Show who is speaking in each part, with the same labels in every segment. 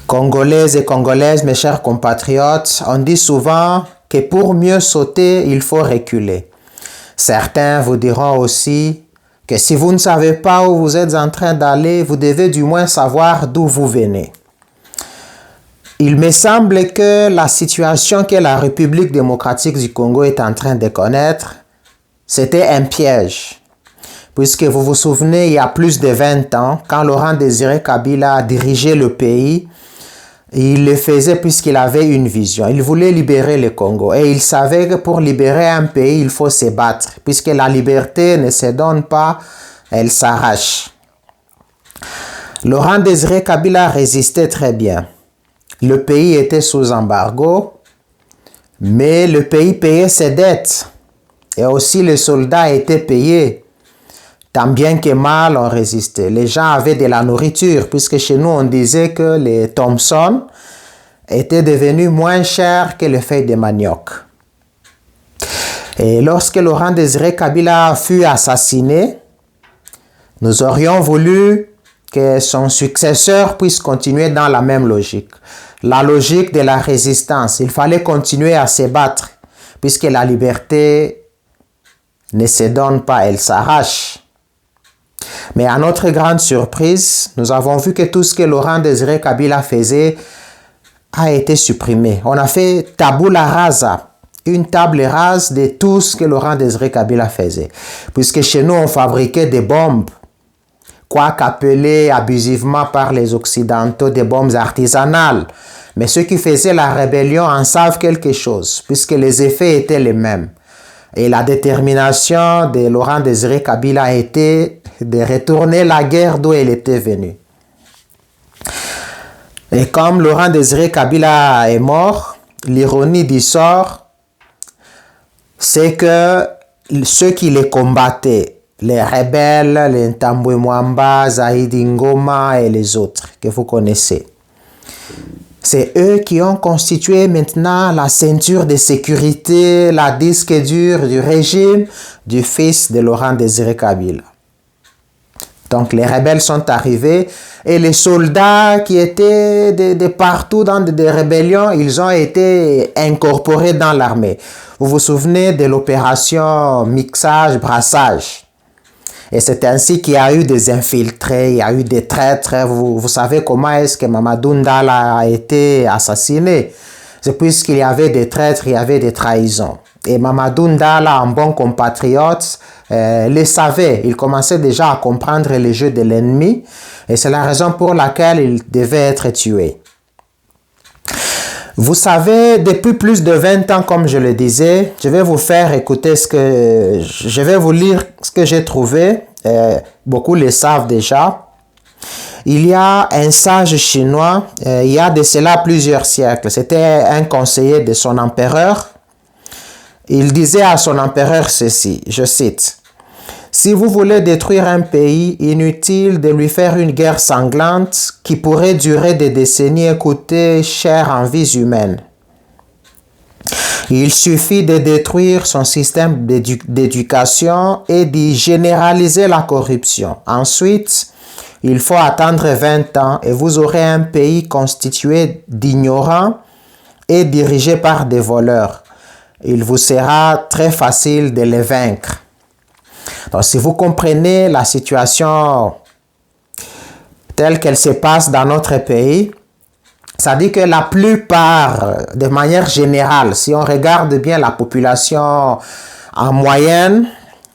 Speaker 1: Congolaises et Congolaises, mes chers compatriotes, on dit souvent que pour mieux sauter, il faut reculer. Certains vous diront aussi que si vous ne savez pas où vous êtes en train d'aller, vous devez du moins savoir d'où vous venez. Il me semble que la situation que la République démocratique du Congo est en train de connaître, c'était un piège. Puisque vous vous souvenez, il y a plus de 20 ans, quand Laurent Désiré Kabila dirigeait le pays, il le faisait puisqu'il avait une vision. Il voulait libérer le Congo et il savait que pour libérer un pays, il faut se battre. Puisque la liberté ne se donne pas, elle s'arrache. Laurent Désiré Kabila résistait très bien. Le pays était sous embargo, mais le pays payait ses dettes. Et aussi les soldats étaient payés. Tant bien que mal, on résistait. Les gens avaient de la nourriture, puisque chez nous, on disait que les Thomson étaient devenus moins chers que les feuilles de manioc. Et lorsque Laurent Désiré Kabila fut assassiné, nous aurions voulu que son successeur puisse continuer dans la même logique. La logique de la résistance. Il fallait continuer à se battre, puisque la liberté ne se donne pas, elle s'arrache. Mais à notre grande surprise, nous avons vu que tout ce que Laurent Désiré Kabila faisait a été supprimé. On a fait tabula rasa, une table rase de tout ce que Laurent Désiré Kabila faisait. Puisque chez nous, on fabriquait des bombes, quoique appelées abusivement par les Occidentaux des bombes artisanales. Mais ceux qui faisaient la rébellion en savent quelque chose, puisque les effets étaient les mêmes. Et la détermination de Laurent Désiré Kabila a été de retourner la guerre d'où elle était venue. Et comme Laurent Désiré Kabila est mort, l'ironie du sort, c'est que ceux qui les combattaient, les rebelles, les Ntambwe Mwamba, Zaïdi Ngoma et les autres que vous connaissez, c'est eux qui ont constitué maintenant la ceinture de sécurité, la disque dur du régime du fils de Laurent Désiré Kabila. Donc les rebelles sont arrivés et les soldats qui étaient de partout dans des rébellions, ils ont été incorporés dans l'armée. Vous vous souvenez de l'opération mixage-brassage. Et c'est ainsi qu'il y a eu des infiltrés, il y a eu des traîtres. Vous savez comment est-ce que Mamadou Ndala a été assassiné. C'est puisqu'il y avait des traîtres, il y avait des trahisons. Et Mamadou Ndala, un bon compatriote, le savait. Il commençait déjà à comprendre les jeux de l'ennemi. Et c'est la raison pour laquelle il devait être tué. Vous savez, depuis plus de 20 ans, comme je le disais, je vais vous faire écouter je vais vous lire ce que j'ai trouvé. Beaucoup le savent déjà. Il y a un sage chinois, il y a de cela plusieurs siècles. C'était un conseiller de son empereur. Il disait à son empereur ceci, je cite: « Si vous voulez détruire un pays, inutile de lui faire une guerre sanglante qui pourrait durer des décennies et coûter cher en vies humaines. Il suffit de détruire son système d'éducation et d'y généraliser la corruption. Ensuite, il faut attendre 20 ans et vous aurez un pays constitué d'ignorants et dirigé par des voleurs. Il vous sera très facile de les vaincre. » Donc, si vous comprenez la situation telle qu'elle se passe dans notre pays, ça dit que la plupart, de manière générale, si on regarde bien la population en moyenne,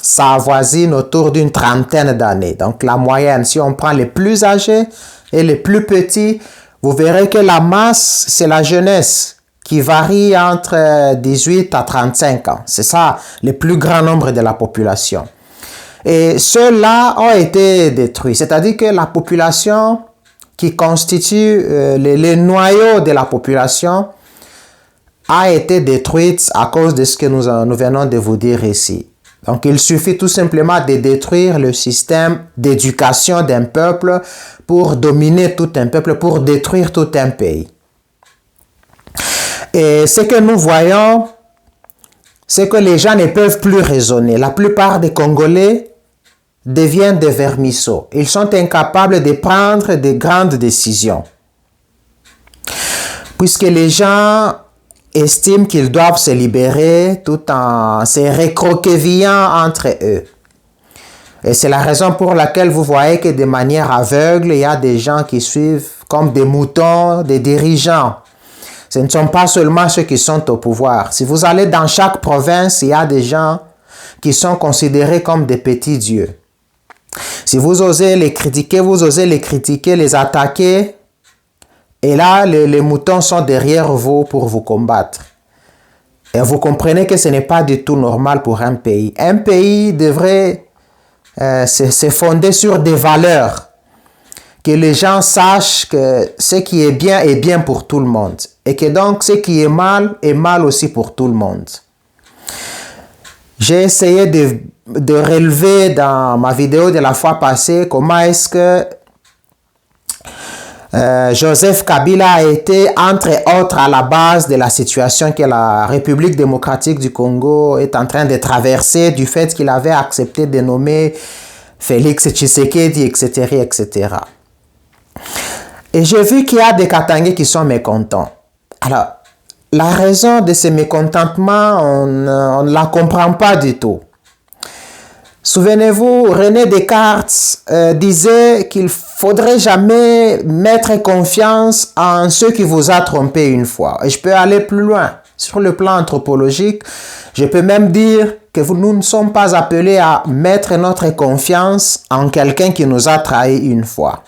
Speaker 1: ça avoisine autour d'une trentaine d'années. Donc, la moyenne, si on prend les plus âgés et les plus petits, vous verrez que la masse, c'est la jeunesse, qui varie entre 18 à 35 ans. C'est ça, le plus grand nombre de la population. Et ceux-là ont été détruits. C'est-à-dire que la population qui constitue les noyaux de la population a été détruite à cause de ce que nous venons de vous dire ici. Donc, il suffit tout simplement de détruire le système d'éducation d'un peuple pour dominer tout un peuple, pour détruire tout un pays. Et ce que nous voyons, c'est que les gens ne peuvent plus raisonner. La plupart des Congolais deviennent des vermisseaux. Ils sont incapables de prendre de grandes décisions. puisque les gens estiment qu'ils doivent se libérer tout en se recroquevillant entre eux. Et c'est la raison pour laquelle vous voyez que de manière aveugle, il y a des gens qui suivent comme des moutons, des dirigeants. Ce ne sont pas seulement ceux qui sont au pouvoir. Si vous allez dans chaque province, il y a des gens qui sont considérés comme des petits dieux. Si vous osez les critiquer, les attaquer, et là, les moutons sont derrière vous pour vous combattre. Et vous comprenez que ce n'est pas du tout normal pour un pays. Un pays devrait se fonder sur des valeurs. Que les gens sachent que ce qui est bien pour tout le monde. Et que donc ce qui est mal aussi pour tout le monde. J'ai essayé de relever dans ma vidéo de la fois passée comment est-ce que Joseph Kabila a été, entre autres, à la base de la situation que la République démocratique du Congo est en train de traverser du fait qu'il avait accepté de nommer Félix Tshisekedi, etc., etc. Et j'ai vu qu'il y a des Katangais qui sont mécontents. Alors, la raison de ce mécontentement, on ne la comprend pas du tout. Souvenez-vous, René Descartes disait qu'il ne faudrait jamais mettre confiance en ceux qui vous a trompé une fois. Et je peux aller plus loin. Sur le plan anthropologique, je peux même dire que nous ne sommes pas appelés à mettre notre confiance en quelqu'un qui nous a trahi une fois.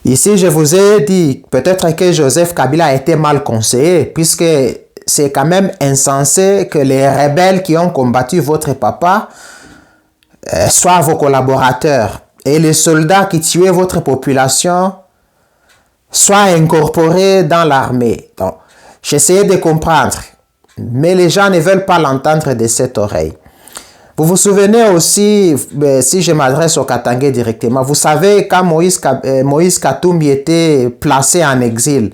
Speaker 1: Ici, je vous ai dit peut-être que Joseph Kabila a été mal conseillé, puisque c'est quand même insensé que les rebelles qui ont combattu votre papa soient vos collaborateurs et les soldats qui tuaient votre population soient incorporés dans l'armée. Donc, j'essayais de comprendre, mais les gens ne veulent pas l'entendre de cette oreille. Vous vous souvenez aussi, si je m'adresse au Katangais directement, vous savez quand Moïse Katumbi était placé en exil,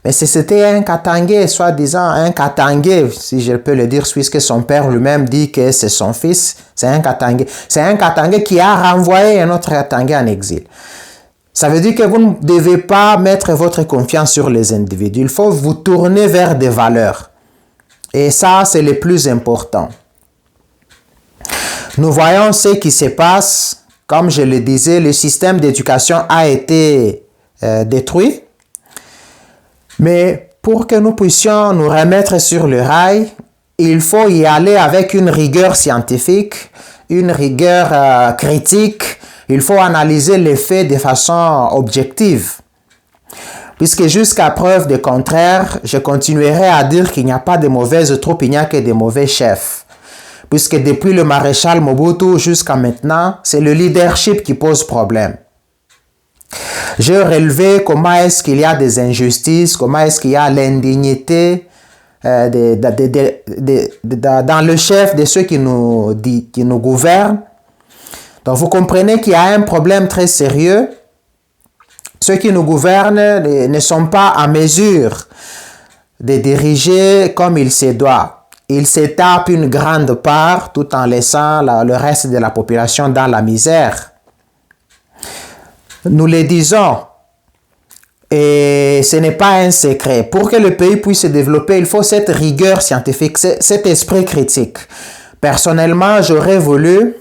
Speaker 1: mais c'était un Katangais, soi-disant un Katangais, si je peux le dire, puisque son père lui-même dit que c'est son fils, c'est un Katangais. C'est un Katangais qui a renvoyé un autre Katangais en exil. Ça veut dire que vous ne devez pas mettre votre confiance sur les individus. Il faut vous tourner vers des valeurs. Et ça, c'est le plus important. Nous voyons ce qui se passe. Comme je le disais, le système d'éducation a été détruit. Mais pour que nous puissions nous remettre sur le rail, il faut y aller avec une rigueur scientifique, une rigueur critique. Il faut analyser les faits de façon objective. Puisque jusqu'à preuve du contraire, je continuerai à dire qu'il n'y a pas de mauvaises troupes, il n'y a que de mauvais chefs. Puisque depuis le maréchal Mobutu jusqu'à maintenant, c'est le leadership qui pose problème. J'ai relevé comment est-ce qu'il y a des injustices, comment est-ce qu'il y a l'indignité dans le chef de ceux qui nous gouvernent. Donc vous comprenez qu'il y a un problème très sérieux. Ceux qui nous gouvernent ne sont pas en mesure de diriger comme il se doit. Ils se tapent une grande part tout en laissant le reste de la population dans la misère. Nous le disons, et ce n'est pas un secret. Pour que le pays puisse se développer, il faut cette rigueur scientifique, cet esprit critique. Personnellement, j'aurais voulu,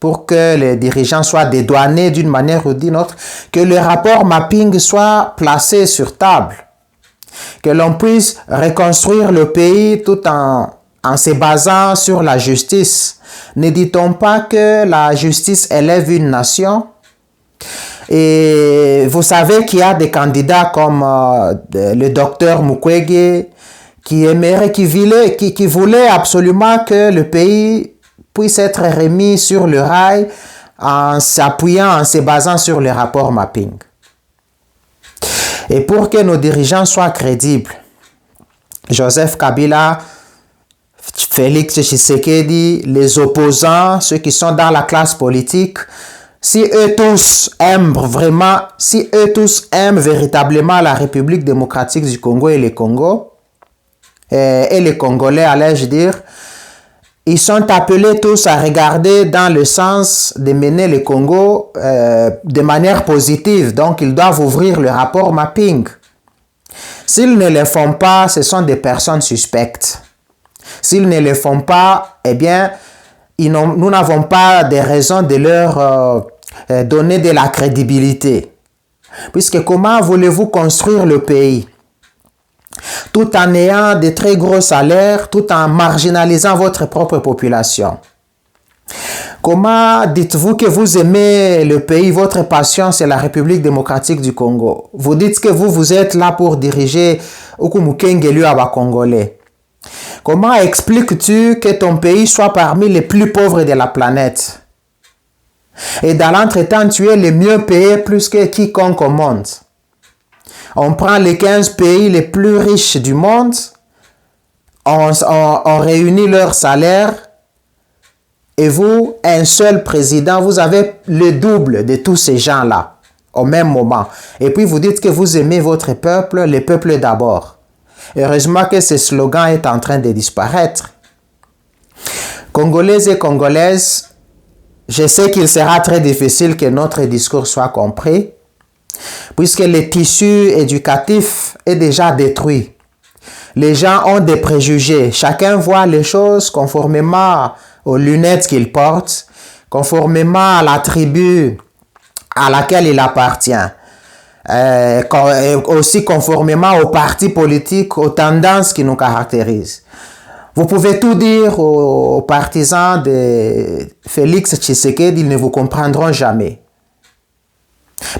Speaker 1: pour que les dirigeants soient dédouanés d'une manière ou d'une autre, que le rapport mapping soit placé sur table. Que l'on puisse reconstruire le pays tout en se basant sur la justice. Ne dit-on pas que la justice élève une nation? Et vous savez qu'il y a des candidats comme le docteur Mukwege qui voulait absolument que le pays puisse être remis sur le rail en s'appuyant, en se basant sur le rapport mapping. Et pour que nos dirigeants soient crédibles, Joseph Kabila, Félix Tshisekedi, les opposants, ceux qui sont dans la classe politique, si eux tous aiment véritablement la République démocratique du Congo et les Congolais, allais-je dire, ils sont appelés tous à regarder dans le sens de mener le Congo de manière positive. Donc, ils doivent ouvrir le rapport mapping. S'ils ne le font pas, ce sont des personnes suspectes. S'ils ne le font pas, eh bien, nous n'avons pas de raison de leur donner de la crédibilité. Puisque comment voulez-vous construire le pays tout en ayant de très gros salaires, tout en marginalisant votre propre population? Comment dites-vous que vous aimez le pays, votre passion c'est la République démocratique du Congo? Vous dites que vous êtes là pour diriger Okumukengelu Aba Congolais. Comment expliques-tu que ton pays soit parmi les plus pauvres de la planète? Et dans l'entretemps, tu es le mieux payé plus que quiconque au monde. On prend les 15 pays les plus riches du monde, on réunit leurs salaires, et vous, un seul président, vous avez le double de tous ces gens-là au même moment. Et puis vous dites que vous aimez votre peuple, le peuple d'abord. Heureusement que ce slogan est en train de disparaître. Congolais et Congolaises, je sais qu'il sera très difficile que notre discours soit compris, puisque le tissu éducatif est déjà détruit. Les gens ont des préjugés. Chacun voit les choses conformément aux lunettes qu'il porte, conformément à la tribu à laquelle il appartient, aussi conformément aux partis politiques, aux tendances qui nous caractérisent. Vous pouvez tout dire aux partisans de Félix Tshisekedi, ils ne vous comprendront jamais.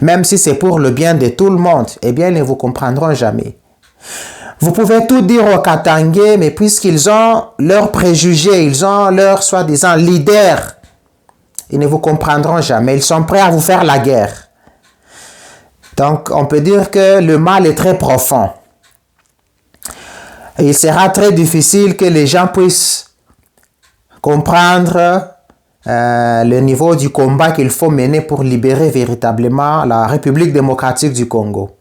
Speaker 1: Même si c'est pour le bien de tout le monde, eh bien, ils ne vous comprendront jamais. Vous pouvez tout dire aux Katangais, mais puisqu'ils ont leurs préjugés, ils ont leurs soi-disant leaders, ils ne vous comprendront jamais. Ils sont prêts à vous faire la guerre. Donc, on peut dire que le mal est très profond. Et il sera très difficile que les gens puissent comprendre le niveau du combat qu'il faut mener pour libérer véritablement la République démocratique du Congo.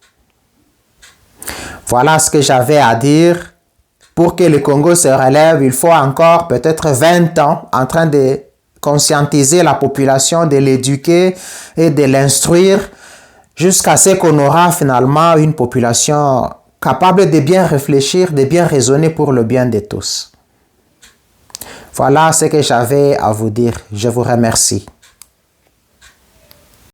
Speaker 1: Voilà ce que j'avais à dire. Pour que le Congo se relève, il faut encore peut-être 20 ans en train de conscientiser la population, de l'éduquer et de l'instruire jusqu'à ce qu'on aura finalement une population capable de bien réfléchir, de bien raisonner pour le bien de tous. Voilà ce que j'avais à vous dire. Je vous remercie.